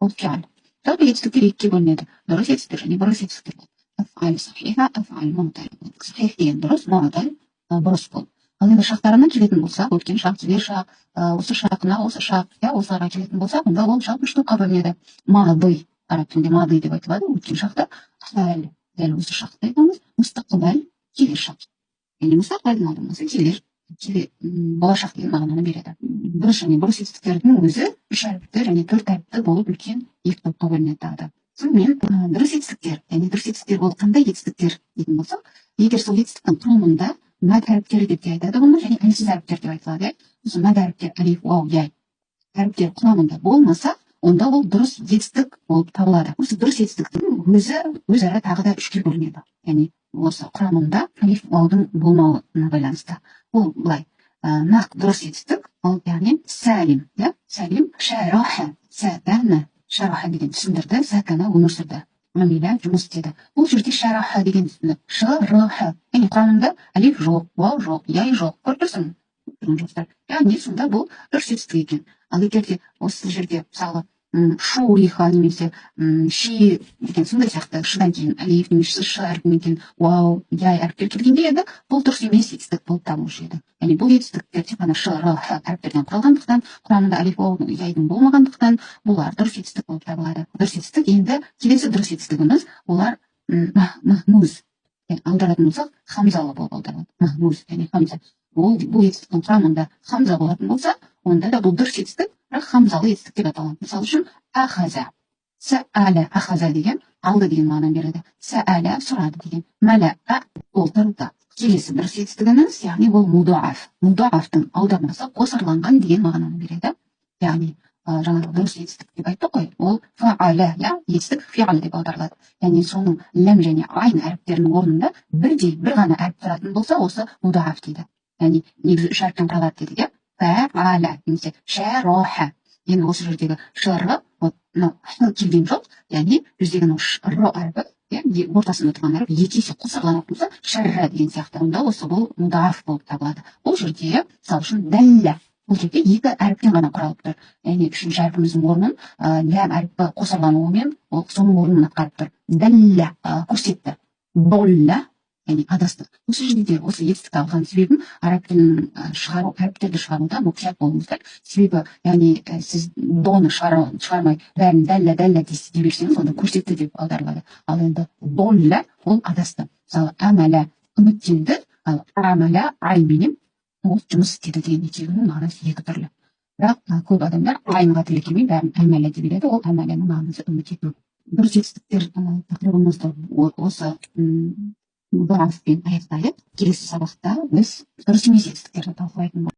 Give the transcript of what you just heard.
ол фиал. Жалпы жетістіктер екіге бөлінеді. Дұрыс жетістіктер және бұрыс жетістіктер. Аф'аль сахиха, аф'аль муъталь. Сахих деген дұрыс, муъталь бұрыс бол. Ал енді шақтарына келетін болсақ, өткен шақ, келер шақ, осы шақ, осы шақ, осыларға келетін болсақ, онда ол жалпы үш топқа бөлінеді. Мады, араб тілінде мады деп айтылады, өткен шақты, хәл, дәл осы шақты айтамыз, мұстақбал, келер шақ. Яғни мұстақбалдың алдамасы келер, болашақ деген мағынаны береді. Дұрыс және бұрыс жетістіктердің өзі үш әріпті және төрт әріпті болып үлкен екі топқа бөлінеді тағы да. Сонымен дұрыс жетістіктер, яғни дұрыс жетістіктер ол қандай жетістіктер дейтін болсақ, егер сол жетістіктің құрамында мәд әріптері деп те айтады оны, және әлсіз әріптер деп айтылады. Осы мәд әріптер алиф, уау, яй әріптер құрамында болмаса, онда ол дұрыс жетістік болып табылады. Осы дұрыс жетістіктің өзара тағы да үшке бөлінеді. Яғни осы құрамында алиф, уаудың болмауына байланысты. Ол былай, нақ дұрыс жетістік, ол яғни сәлим, сәлим, шараха, сәбәна, шараха деген түсіндірді, сәкана өмір сүрді. Амиля жұмыс істеді. Бұл жерде шараха деген түсіндік. Шараха. Яғни құрамында алиф жоқ, уау жоқ, яй жоқ. Көріп тұрсың? Яғни сонда бұл дұрыс жетістік екен. Ал егер де осы жерде мысалы шуриха немесе ши деген сондай сияқты шыдан кейін алиф немесе ш әрпінен кейін уау, яй әріптер келгенде еді, бұл дұрыс емес жетістік болып табылушы еді. Яғни бұл жетістіктер тек қана ш, р, х әріптерден құралғандықтан, құрамында алиф, уау, яйдың болмағандықтан, бұлар дұрыс жетістік болып табылады. Дұрыс жетістік енді келесі дұрыс жетістігіміз олар махмуз. Аударатын болсақ, хамзалы болып аударылады. Махмуз, яғни хамза. Бұл жетістіктің құрамында хамза болатын болса, онда да бұл дұрыс жетістік, бірақ хамзалы жетістік деп аталады. Мысалы үшін ахаза, сәәлә, ахаза деген алды деген мағына береді. Сәәлә сұрады деген. Мәләә толтырды. Келесі дұрыс жетістігіміз, яғни ол мудуаф. Мудуафтың аудармасы қосарланған деген мағынаны береді. Яғни жаңағы дұрыс жетістік деп айттық қой, ол фа'аля, жетістік фи'ал деп аударылады. Яғни соның ләм және айн әріптерінің орнында бір ғана әріп тұратын болса, осы мудуаф дейді. Яғни негізі үш әріптен құралады дедік, фа'аля немесе шараха. Енді осы жердегі ш-ры келген жоқ, яғни жүздеген р әріпі ортасында тұрған әріп екі есе қосарланатын болса, шарра деген сияқты, онда осы бұл мудуаф болып табылады. Бұл жерде мысалы үшін дәлля, бұл жерде екі әріптен ғана құралып тұр. Яғни үшінші әріпіміздің орнын ләм әріпі қосарлануымен ол соның орнын атқарып тұр. Дәлля көрсетті. Долля яғни адасты. Осы жерде осы жетістікті алған себебім араб тілін шығару, әріптерді шығаруда мұқият болыңыздар. Себебі яғни сіз доны шығармай бәрін дәлля дейсіз деп берсеңіз, онда көрсетті деп аударылады. Ал енді долля ол адасты. Мысалы әмәлә үміттенді, ал амәлә айменен ол жұмыс істеді деген екеуінің мағынасы екі түрлі. Бірақ көп адамдар айнға тілі келмей бәрін әмәлә деп береді, ол әмәләнің мағынасы үміт ету. Дұрыс жетістіктер тақырыбымызды осы мудуафпен аяқтайық. Келесі сабақта біз дұрыс емес жетістіктерді талқылайтын боламыз.